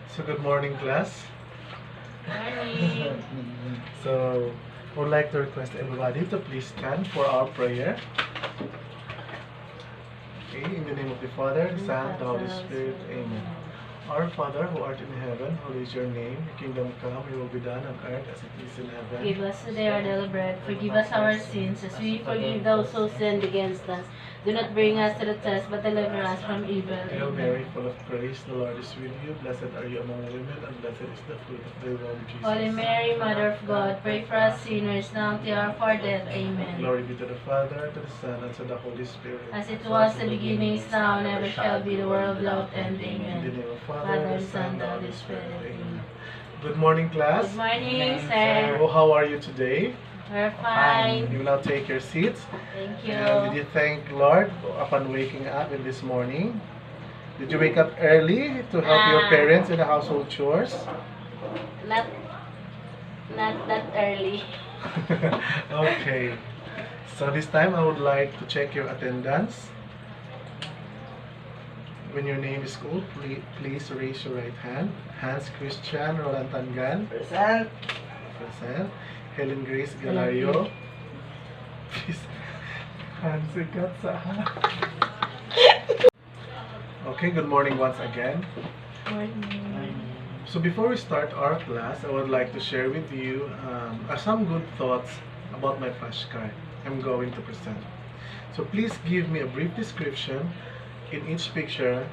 So good morning, class. Morning. So I would like to request everybody to please stand for our prayer. Okay, in the name of the Father, the Son, the Holy Spirit. Amen. Our Father who art in heaven, holy is your name. Your kingdom come, your will be done on earth as it is in heaven. Give us today our daily bread. Forgive us our sins as we forgive those who sinned against us. Do not bring us to the test, but deliver us from evil. Hail Mary, full of grace, the Lord is with you. Blessed are you among women, and blessed is the fruit of thy womb, Jesus. Holy Mary, Mother of God, pray for us sinners now and at the hour of our death. Amen. Glory be to the Father, to the Son, and to the Holy Spirit. As it was in the beginning, is now, and ever shall be, the world without end. In the Amen. name of Father, Father, the Son, Son, the the Holy Holy Spirit. Spirit. Amen. Good morning, class. Good morning, sir. Oh, how are you today? We're fine. You will now take your seats. Thank And did you. you thank Lord upon waking up in this morning? Did you wake up early to help your parents in the household chores? Not that early. Okay. So this time I would like to check your attendance. When your name is called, please raise your right hand. Hans Christian Roland Tangan. Present. Present. Helen Grace Galario. Please. Hans ikat sa Okay, good morning once again. Morning. So before we start our class, I would like to share with you some good thoughts about my flashcard I'm going to present. So please give me a brief description in each picture.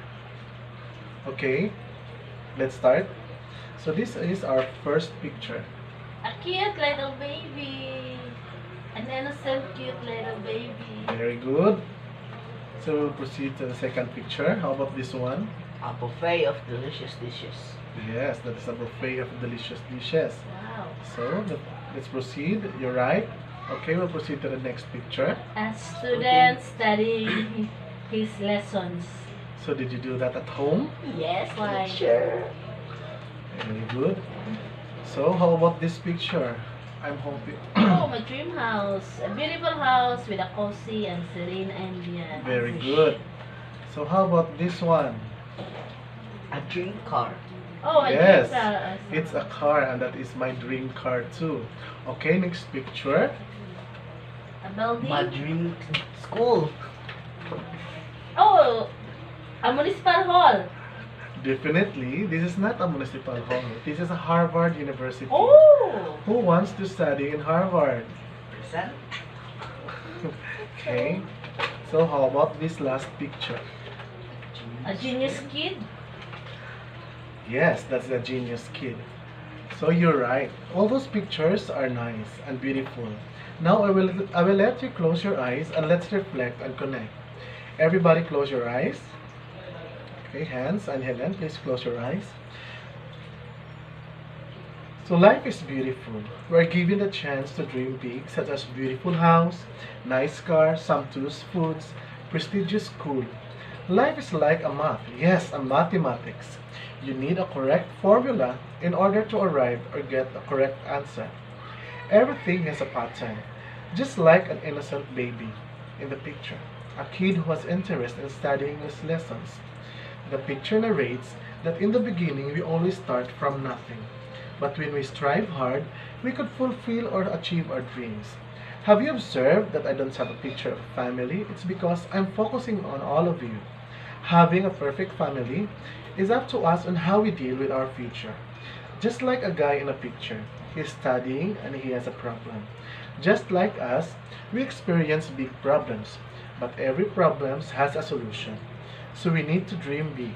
Okay, let's start. So this is our first picture. A cute little baby. An innocent cute little baby. Very good. So we'll proceed to the second picture. How about this one? A buffet of delicious dishes. Yes, that is a buffet of delicious dishes. Wow. So let's proceed. You're right. Okay, we'll proceed to the next picture. A student studying his lessons. So did you do that at home? Yes, why? Sure. Very good. So how about this picture? I'm hoping. Oh, my dream house. A beautiful house with a cozy and serene ambience. Very good. So how about this one? A dream car. Oh, a Yes, dream house. it's a car, and that is my dream car too. Okay, next picture. A building. My dream school. Oh, a municipal hall. Definitely, this is not a municipal hall. This is a Harvard University. Oh. Who wants to study in Harvard? Present. Okay. So how about this last picture? A genius kid. Yes, that's a genius kid. So you're right. All those pictures are nice and beautiful. Now I will let you close your eyes and let's reflect and connect. Everybody close your eyes. Okay, Hans and Helen, please close your eyes. So life is beautiful. We're given the chance to dream big, such as beautiful house, nice car, sumptuous foods, prestigious school. Life is like a math. Yes, a mathematics. You need a correct formula in order to arrive or get a correct answer. Everything has a pattern, just like an innocent baby in the picture, a kid who has interest in studying his lessons. The picture narrates that in the beginning we always start from nothing, but when we strive hard, we could fulfill or achieve our dreams. Have you observed that I don't have a picture of a family? It's because I'm focusing on all of you. Having a perfect family is up to us on how we deal with our future. Just like a guy in a picture, he's studying and he has a problem. Just like us, we experience big problems, but every problem has a solution. So we need to dream big,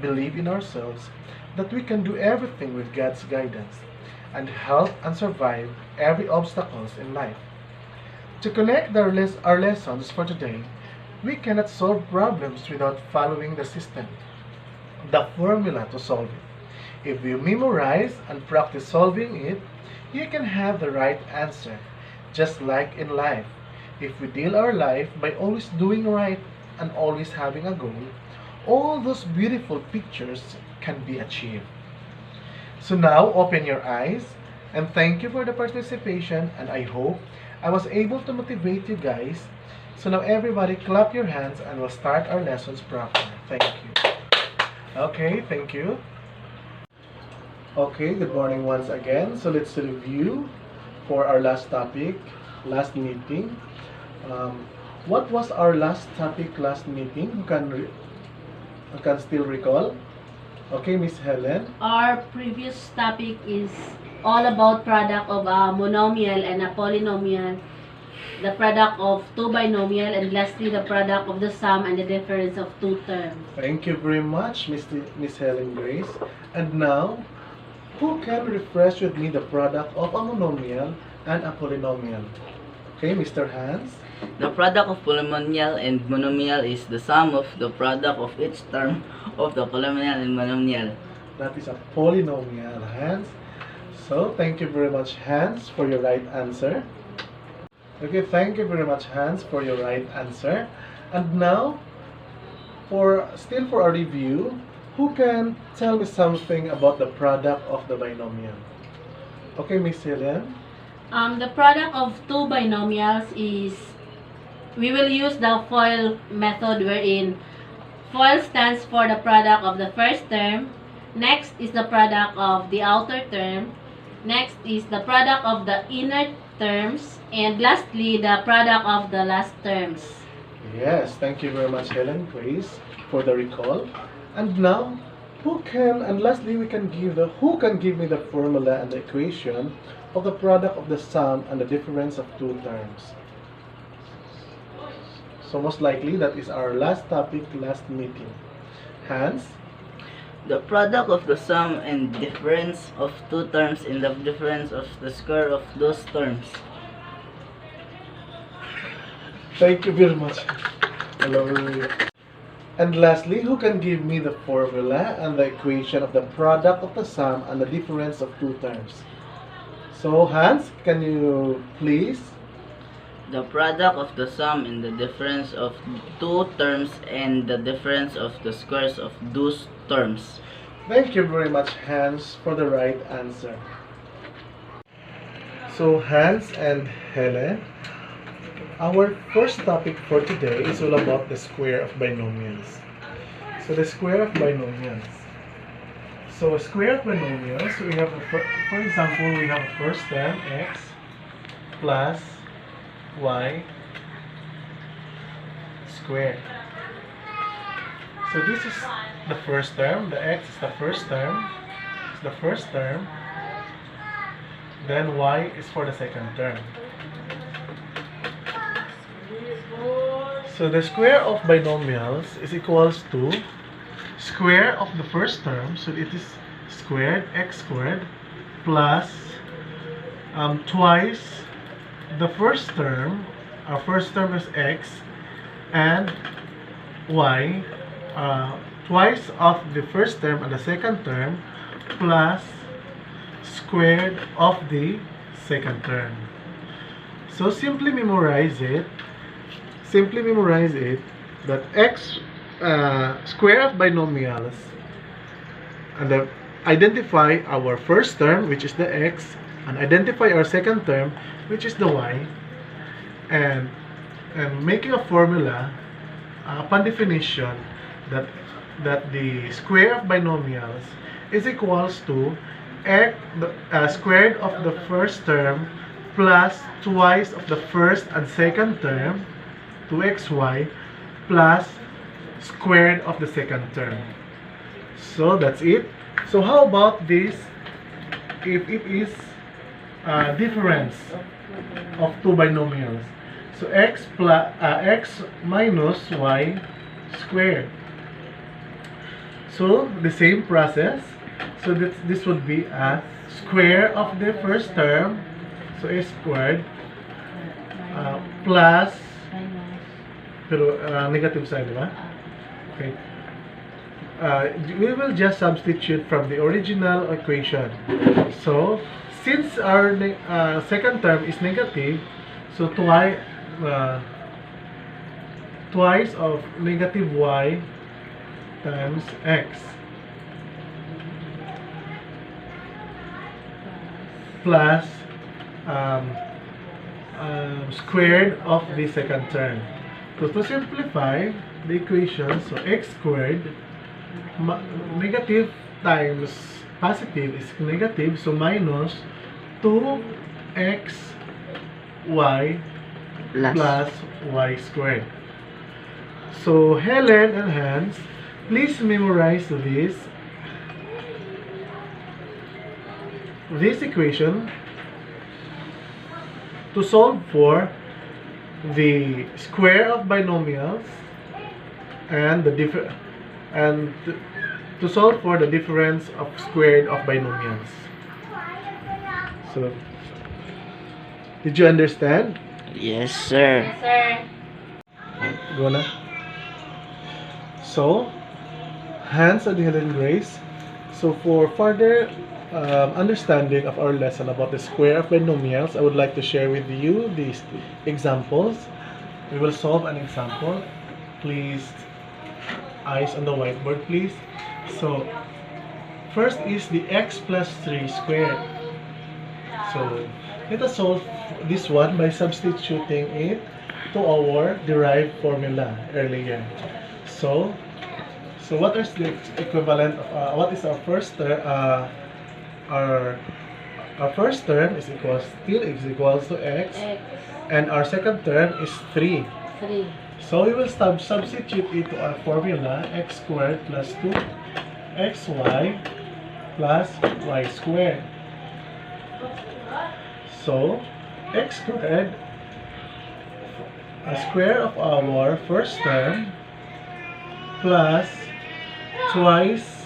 believe in ourselves, that we can do everything with God's guidance, and help and survive every obstacles in life. To connect our lessons for today, we cannot solve problems without following the system, the formula to solve it. If you memorize and practice solving it, you can have the right answer. Just like in life, if we deal our life by always doing right and always having a goal, all those beautiful pictures can be achieved. So now open your eyes and thank you for the participation, and I hope I was able to motivate you guys. So now everybody clap your hands and we'll start our lessons properly. Thank you. Okay, thank you. Okay, good morning once again. So let's review for our last topic, last meeting. Um, what was our last topic, last meeting? Who can still recall? Okay, Miss Helen. Our previous topic is all about product of a monomial and a polynomial, the product of two binomial, and lastly the product of the sum and the difference of two terms. Thank you very much, Miss Helen Grace. And now, who can refresh with me the product of a monomial and a polynomial? Okay, Mr. Hans. The product of polynomial and monomial is the sum of the product of each term of the polynomial and monomial. That is a polynomial, Hans. So, thank you very much, Hans, for your right answer. Okay, thank you very much, Hans, for your right answer. And now, for a review, who can tell me something about the product of the binomial? Okay, Miss Helen. The product of two binomials is, we will use the FOIL method, wherein FOIL stands for the product of the first term, next is the product of the outer term, next is the product of the inner terms, and lastly the product of the last terms. Yes, thank you very much, Helen Grace, for the recall. And now, who can give me the formula and the equation of the product of the sum and the difference of two terms? So most likely that is our last topic, last meeting. Hans. The product of the sum and difference of two terms in the difference of the square of those terms. Thank you very much. Hello. And lastly, who can give me the formula and the equation of the product of the sum and the difference of two terms? So Hans, can you please? The product of the sum and the difference of two terms and the difference of the squares of those terms. Thank you very much, Hans, for the right answer. So Hans and Helen, our first topic for today is all about the square of binomials. So the square of binomials. So a square of binomials, we have, for example, we have a first term x plus y squared. So this is the first term, the x is the first term, then y is for the second term. So the square of binomials is equals to square of the first term, so it is squared, x squared, plus twice the first term, our first term is x, and y, twice of the first term and the second term, plus squared of the second term. So simply memorize it that x square of binomials, and identify our first term, which is the x, and identify our second term, which is the y, and making a formula upon definition that the square of binomials is equals to x squared of the first term plus twice of the first and second term, 2xy, plus squared of the second term. So that's it. So how about this if it is difference of two binomials? So x minus y squared. So the same process. So this would be a square of the first term, so a squared, plus, pero negative sign, diba? Okay. We will just substitute from the original equation. So since our second term is negative, so twice of negative y times x plus squared of the second term. So to simplify the equation, so x squared negative times positive is negative, so minus 2xy plus y squared. So Helen and Hans, please memorize this equation to solve for the square of binomials and to solve for the difference of squared of binomials. So, did you understand? Yes, sir. Yes, sir. Go na. So, Hans and Helen Grace. So, for further understanding of our lesson about the square of binomials, I would like to share with you these examples. We will solve an example. Please, eyes on the whiteboard, please. So, first is the x plus 3 squared. So, let us solve this one by substituting it to our derived formula earlier. So what is the equivalent of what is our first term? Our first term is equals to x, and our second term is 3. 3. So we will substitute it to our formula x squared plus 2xy plus y squared. So x squared, a square of our first term, plus twice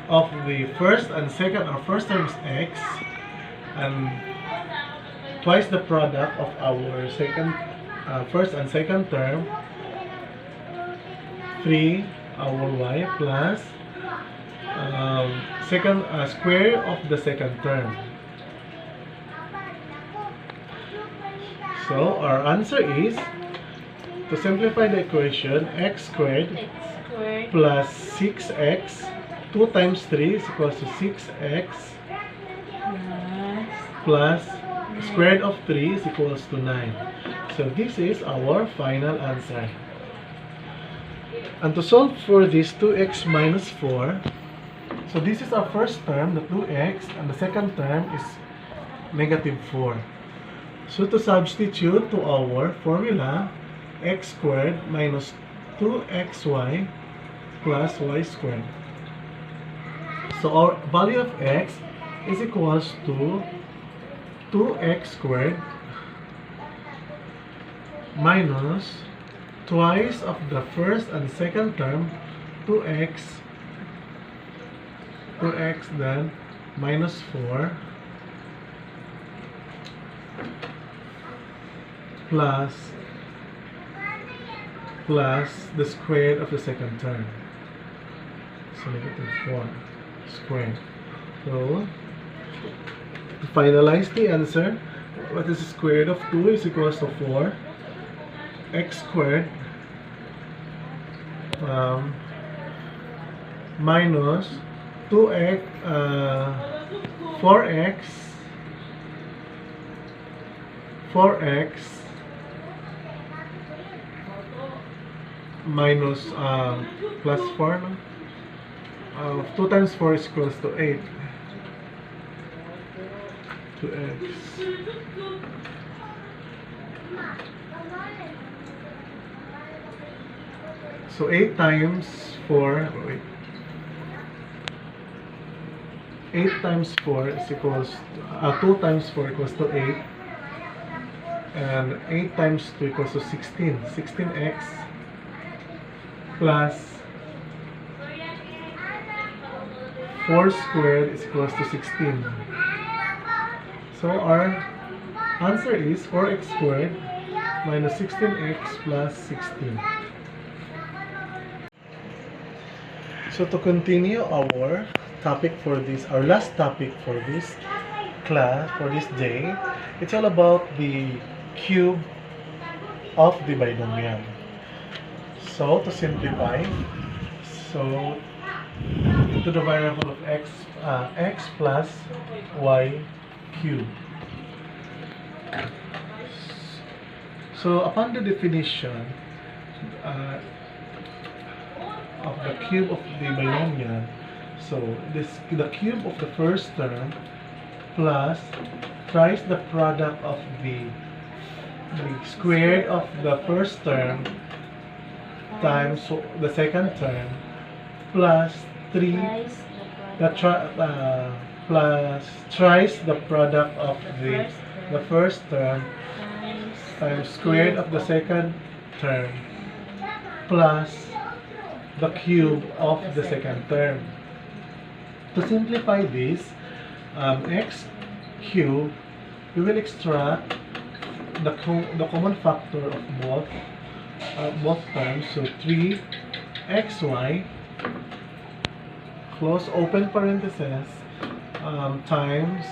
of the first and second. Our first term is x, and twice the product of our first and second term, 3 our y plus second square of the second term. So our answer is, to simplify the equation, x squared plus 6x, 2 times 3 is equals to 6x plus squared of 3 is equals to 9. So this is our final answer. And to solve for this 2x minus 4, so this is our first term, the 2x, and the second term is negative 4. So to substitute to our formula, x squared minus 2xy plus y squared. So our value of x is equals to 2x squared minus twice of the first and second term, 2x then minus 4 plus the square of the second term. So negative 4 squared. So to finalize the answer, what is the square root of 2 is equals to 4 x squared minus 2x 4x minus plus 4, no? 2 times 4 is equals to 8. 2x. So 8 times 4, wait. 8 times 4 is equals to, 2 times 4 equals to 8. And 8 times 2 equals to 16. 16x plus 4 squared is equals to 16. So our answer is 4x squared minus 16x plus 16. So to continue our topic for this, our last topic for this class, for this day, it's all about the cube of the binomial. So to simplify, so to the variable of x, x plus y cube. So upon the definition of the cube of the binomial, So the cube of the first term plus thrice the product of the squared of the first term times the second term plus 3 Thrice the plus thrice the product of the first term times squared of the second term plus the cube of the second term. To simplify this, x cube, we will extract the common factor of both terms. So 3xy close open parenthesis times,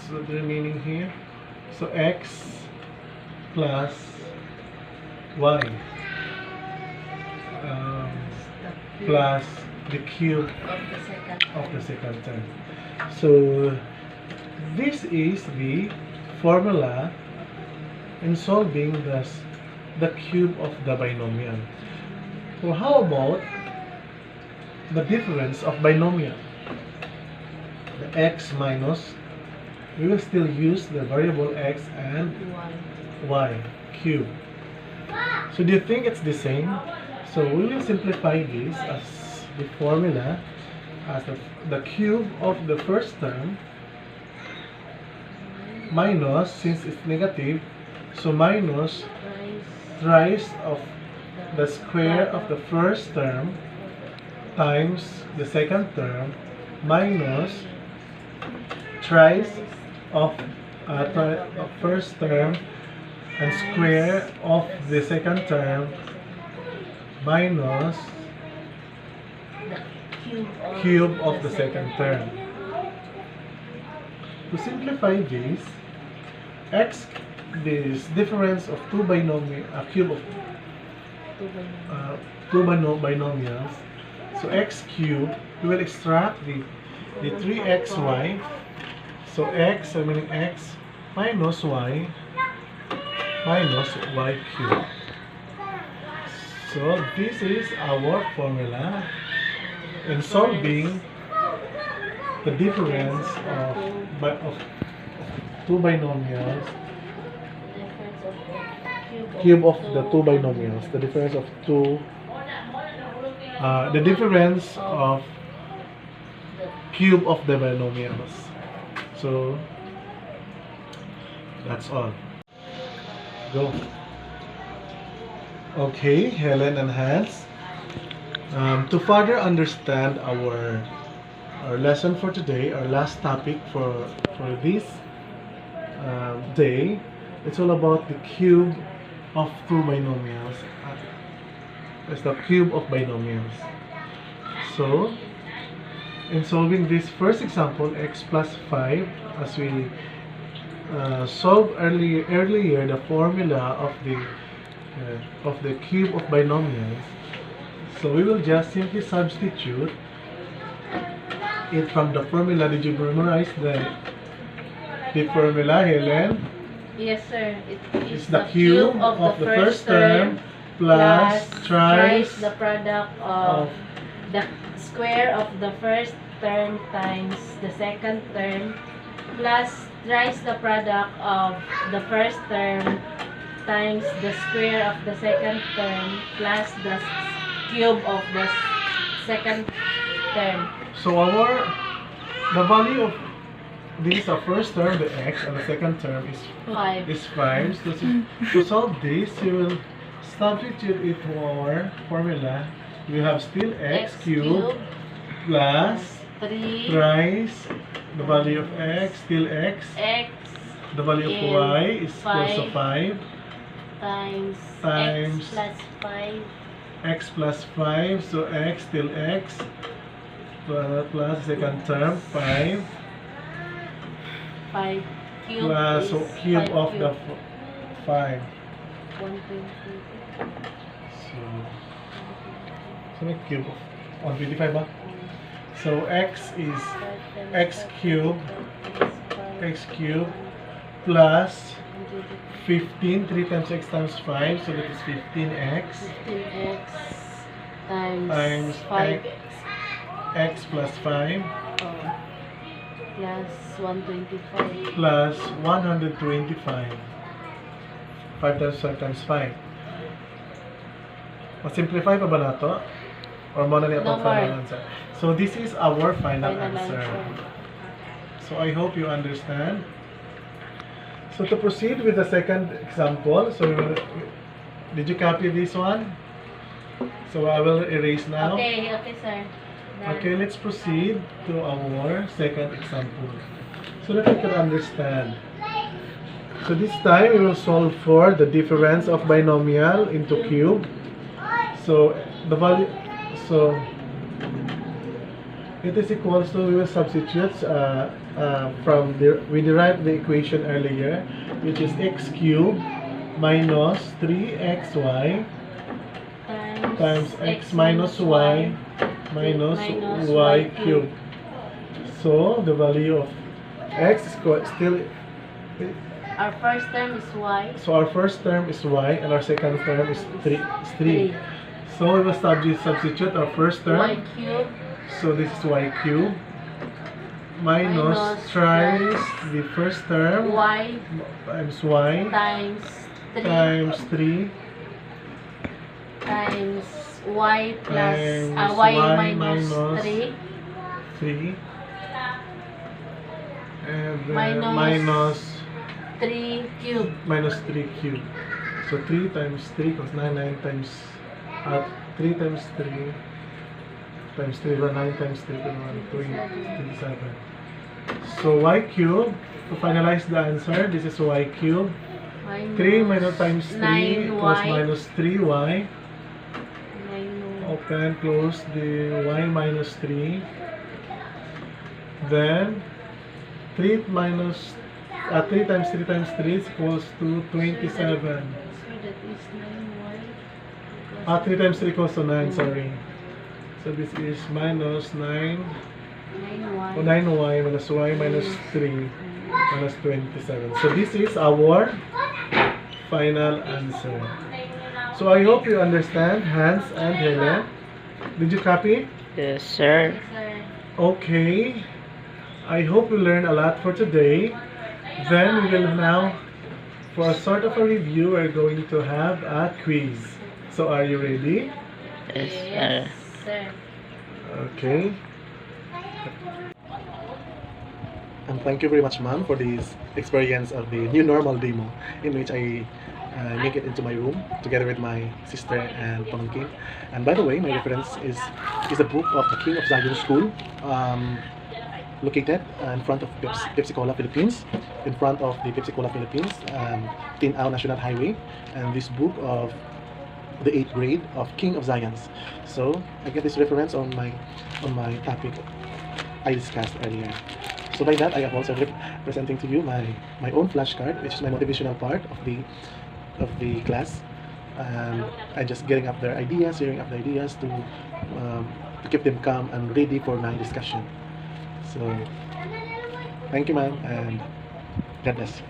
so the remaining here, so x plus y plus the cube of the second term. So this is the formula in solving the cube of the binomial. So how about the difference of binomial? The x minus, we will still use the variable x and y cube. So do you think it's the same? So we will simplify this as the formula as the cube of the first term minus, since it's negative, so minus thrice of the square of the first term times the second term minus thrice of first term and square of the second term minus cube of the second term. To simplify this, this difference of two binomial, cube of two binomials. So x cube, we will extract the 3xy. So x, meaning x minus y cube. So this is our formula in solving the difference of two binomials, cube of the two binomials, the difference of cube of the binomials. So that's all. Go. Okay, Helen and Hans. To further understand our lesson for today, our last topic for this day, it's all about the cube of two binomials. It's the cube of binomials. So, in solving this first example, x plus 5, as we solved earlier the formula of the cube of binomials, so we will just simply substitute it from the formula. Did you memorize the formula, Helen? Yes, sir. It's the cube of the first term plus thrice the product of the square of the first term times the second term plus thrice the product of the first term times the square of the second term plus the cube of the second term. So the value of this first term, the x, and the second term is 5. So to solve this, you will substitute it to our formula. We have still x cubed plus 3 thrice the value of x, still x. The value of y is also 5 times x plus 5, so x still x plus second term 5 cube plus is cube 5 of the 5. 120. So may cube of 125 ba? So x is x cube plus 15, 3 times x times 5, so that is 15x times 5x x plus 5 Oh. Plus 125. plus 125. 5 times 5 times 5. Simplify pa ba na to? Or mo na niya No itong final more. answer? So this is our final Final answer. answer. So I hope you understand. So to proceed with the second example, so did you copy this one? So I will erase now. Okay, sir. Done. Okay, let's proceed to our second example so that we can understand. So this time we will solve for the difference of binomial into cube. So the value, so it is equals to, we will substitute we derived the equation earlier, which is x cubed minus 3xy times x minus y minus y cubed. So the value of x is still, Our first term is y. so our first term is y and our second term is 3. So we will substitute our first term. Y cubed So this is y cubed minus thrice the first term y times y times 3 times 3 times y plus times y y minus minus 3 3 and then Minus minus 3 cubed. minus 3 cubed. So 3 times 3 equals 9. 9 times 3 times 3 times 3, 9 times 3 27. So y cubed, to finalize the answer, this is y cubed. 3 minus times 3 equals 9y. minus 3y. Open, close the y minus 3. Then 3 minus 3 times 3 times 3 is equals to 27. So that is 9y. 3 times 3 equals to 9, sorry. So this is minus 9, 9y. 9y minus y minus 3 minus 27. So this is our final answer. So I hope you understand, Hans and Helen. Did you copy? Yes, sir. Yes, sir. Okay. I hope you learned a lot for today. Then we will now, for a sort of a review, we're going to have a quiz. So are you ready? Yes, sir. Yes, sir. Okay. And thank you very much, ma'am, for this experience of the new normal demo, in which I make it into my room together with my sister and pamangkin. And by the way, my reference is a book of the King of Zion School, located in front of Pepsi Cola Philippines, in front of the Pepsi Cola Philippines, Tinao National Highway, and this book of the 8th grade of King of Zions. So I get this reference on my topic I discussed earlier. So by that, I am also presenting to you my own flashcard, which is my motivational part of the class, and I just getting up their ideas, hearing up the ideas to keep them calm and ready for my discussion. So thank you, ma'am, and God bless.